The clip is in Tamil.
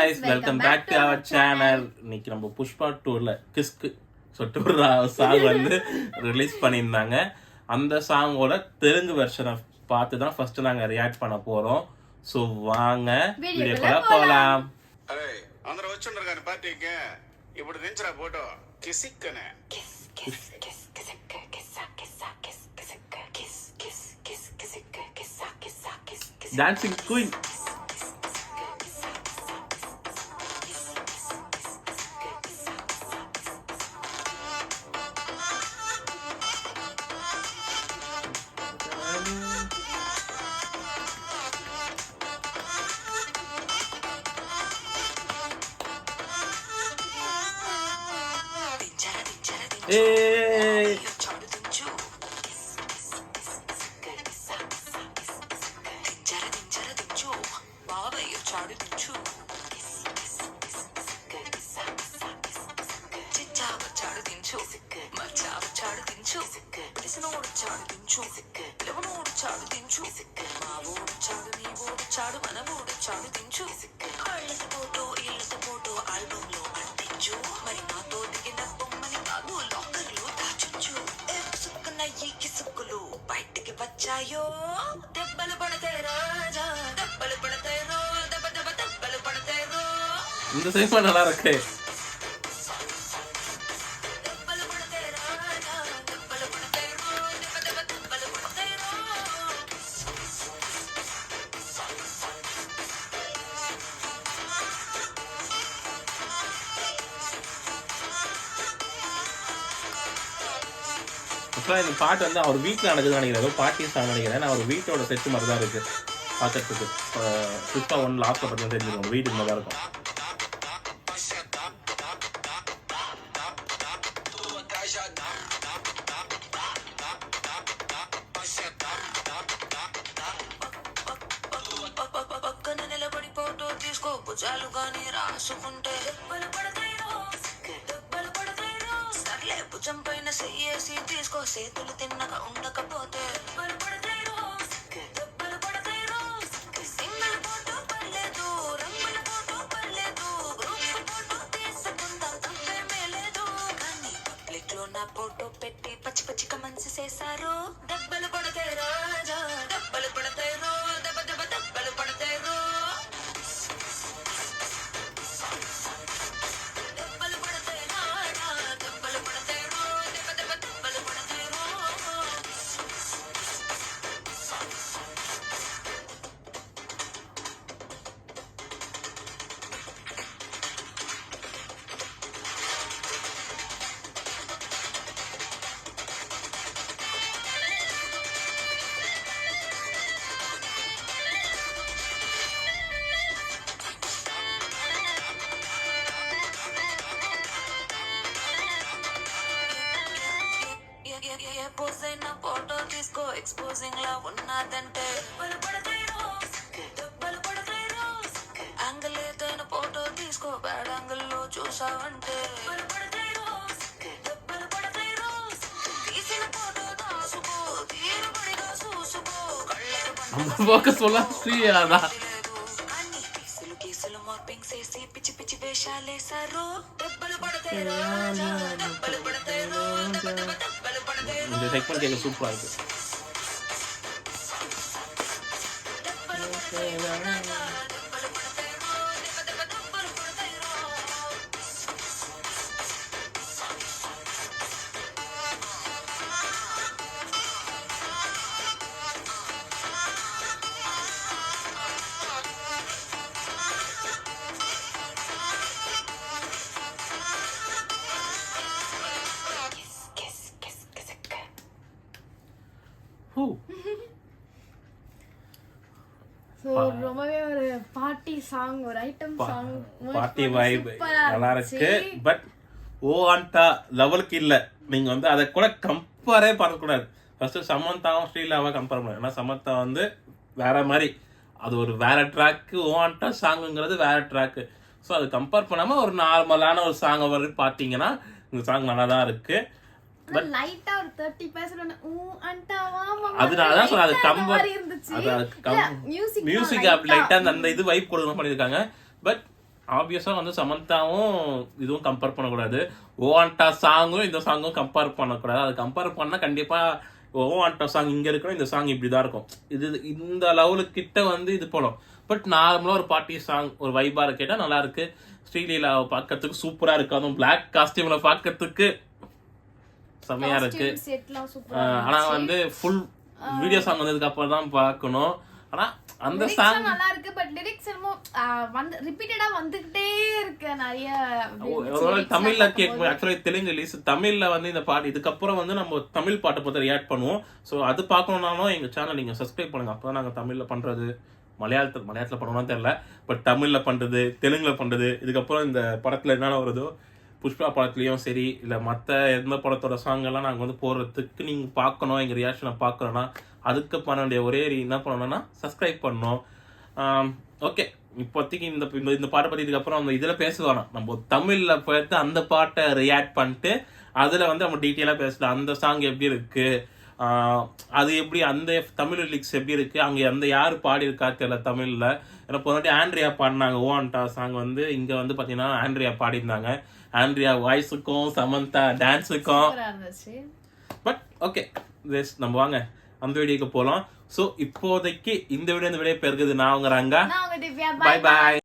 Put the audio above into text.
guys, welcome back to our channel. இன்னைக்கு நம்ம புஷ்பா 2ல கிஸ்கு சொல்லிட்டு ஒரு சாங் வந்து ரிலீஸ் பண்ணியிருந்தாங்க. அந்த சாங்கோட தெலுங்கு வெர்ஷனை பார்த்து தான் ஃபர்ஸ்ட் நாங்க ரியாக்ட் பண்ண போறோம். ஸோ வாங்க வீடியோக்குள்ள போலாம். అందరూ వచ్చుండరు పార్టీకి ఇప్పుడు దించరా ఫోటో కిసిక్కనే డాన్సింగ్ క్వీన్. இந்த சினிமா நல்லா இருக்கு. இந்த பாட்டு வந்து அவர் வீட்டில் நடக்குதுன்னு நினைக்கிறேன். ஏதோ பாட்டி சாங் நினைக்கிறேன். அவர் வீட்டோட செட்டு மாதிரி தான் இருக்கு பார்க்கறதுக்கு. புஷ்பா 1 லாஸ்ட்ல பற்றி தெரிஞ்சுக்கணும். வீட்டுக்கு மாதிரி தான் இருக்கும். చేతులు తిన్నగా ఉండకపోతే సింగిల్ ఫోటో పర్లేదు, రంగుల ఫోటో పర్లేదు, గ్రూప్ ఫోటో తీసుకుందాం తప్పేమీ లేదు. కానీ పబ్లిక్ లో నా ఫోటో పెట్టి పచ్చి పచ్చిగా మనసు చేశారు. దెబ్బలు పడతాయి రాజా, దెబ్బలు పడతాయి రో, దెబ్బ దెబ్బ దెబ్బలు పడతాయి రో. పోజైనా ఫోటో తీసుకో, ఎక్స్పోజింగ్ లా ఉన్నదంటే యాంగిల్ ఏదైనా ఫోటో తీసుకో, బ్యాడ్ యాంగిల్ లో చూసావంటే తీసిన ఫోటో దాసుకో, తీరుబడిగా చూసుకో, అన్ని కేసులు కేసులు మార్పింగ్ చేసి పిచ్చి పిచ్చి వేషాలేసారు. దెబ్బలు పడతాయి రాజా, దెబ్బలు పడతాయి రో, దెబ్బ దెబ్బ దెబ్బలు పడతాయి రో. இந்த செக்மெண்ட் கேட்க சூப்பரா இருக்கு. ஸோ ரொம்பவே ஒரு பார்ட்டி சாங், ஒரு ஐட்டம் சாங், பார்ட்டி வைப் நல்லா இருக்கு. பட் ஓ ஆண்டா லெவலுக்கு இல்ல. நீங்க வந்து அதை கூட கம்பேரே பண்ணக்கூடாது. ஃபர்ஸ்ட் சமந்தாவும் ஸ்ரீலாவை கம்பேர் பண்ணணும். ஏன்னா சமந்தா வந்து வேற மாதிரி, அது ஒரு வேற ட்ராக்கு. ஓ ஆண்டா சாங்குங்கிறது வேற ட்ராக்கு. ஸோ அது கம்பேர் பண்ணாம ஒரு நார்மலான ஒரு சாங் வரை பார்த்தீங்கன்னா இந்த சாங் நல்லா தான் இருக்கு. லைட்டா ஒரு 30% அதனால தான் சொல்ல, அது மியூசிக் அப்படி லைட்டா அந்த இது வைப் கொடுக்கணும் பண்ணியிருக்காங்க. பட் ஆப்வியஸா வந்து சமந்தாவும் இதுவும் கம்பேர் பண்ணக்கூடாது. ஓவாண்டா சாங்கும் இந்த சாங்கும் கம்பேர் பண்ணக்கூடாது. அது கம்பேர் பண்ணா கண்டிப்பா ஓவாண்டா சாங் இங்க இருக்கணும், இந்த சாங் இப்படிதான் இருக்கும். இது இந்த லெவலுக்கு கிட்ட வந்து இது போடும். பட் நார்மலா ஒரு பார்ட்டி சாங் ஒரு வைபா கேட்டா நல்லா இருக்கு. ஸ்ரீலீலாவை பார்க்கறதுக்கு சூப்பரா இருக்கு. அதுவும் பிளாக் காஸ்டியூம்ல பார்க்கறதுக்கு செமையா இருக்கு. ஆனா வந்து ஃபுல் வீடியோ சாங் வந்ததுக்கு அப்புறம் தான் பார்க்கணும். ஆனா அந்த சாங் நல்லா இருக்கு. பட் லிரிக்ஸ் என்னமோ வந்து ரிப்பீட்டடா வந்துகிட்டே இருக்கு. நிறைய தமிழ்ல கேட்கும். ஆக்சுவலி தெலுங்கு ரிலீஸ் தமிழ்ல வந்து இந்த பாட்டு இதுக்கப்புறம் வந்து நம்ம தமிழ் பாட்டை பத்தி ரியாக்ட் பண்ணுவோம். ஸோ அது பார்க்கணும்னாலும் எங்க சேனல் நீங்க சப்ஸ்கிரைப் பண்ணுங்க. அப்பதான் நாங்க தமிழ்ல பண்றது, மலையாளத்துல பண்ணணும்னு தெரியல, பட் தமிழ்ல பண்றது, தெலுங்குல பண்றது, இதுக்கப்புறம் இந்த படத்துல என்னென்ன வருதோ புஷ்பா படத்துலயும் சரி இல்ல மத்த எந்த படத்தோட சாங் எல்லாம் நாங்க வந்து போடுறதுக்கு நீங்க பார்க்கணும், எங்க ரியாக்ஷனை பார்க்கணும்னா அதுக்கு பண்ண வேண்டிய ஒரே என்ன பண்ணணும்னா சப்ஸ்கிரைப் பண்ணணும். ஓகே, இப்போதைக்கு இந்த பாட்டை பத்தி இதுக்கப்புறம் அந்த இதுல பேசுவானா நம்ம தமிழ்ல போயிட்டு அந்த பாட்டை ரியாக்ட் பண்ணிட்டு அதுல வந்து நம்ம டீட்டெயிலா பேசலாம். அந்த சாங் எப்படி இருக்கு, அது எப்படி அந்த தமிழ் லிரிக்ஸ் எப்படி இருக்கு, அங்க அந்த யாரு பாடி இருக்கா தெரியல தமிழ்ல. ஏன்னா போனாட்டி ஆண்ட்ரியா பாடினாங்க ஓவாண்டா சாங் வந்து, இங்க வந்து பாத்தீங்கன்னா ஆண்ட்ரியா பாடியிருந்தாங்க. ஆண்ட்ரியா வாய்ஸுக்கும் சமந்தா டான்ஸுக்கும். பட் ஓகே, நம்ம வாங்க அந்த வீடியோக்கு போலாம். ஸோ இப்போதைக்கு இந்த வீடியோ பெருகுது. நான் உங்க ரங்கா. நான் உங்க திவ்யா. Bye bye.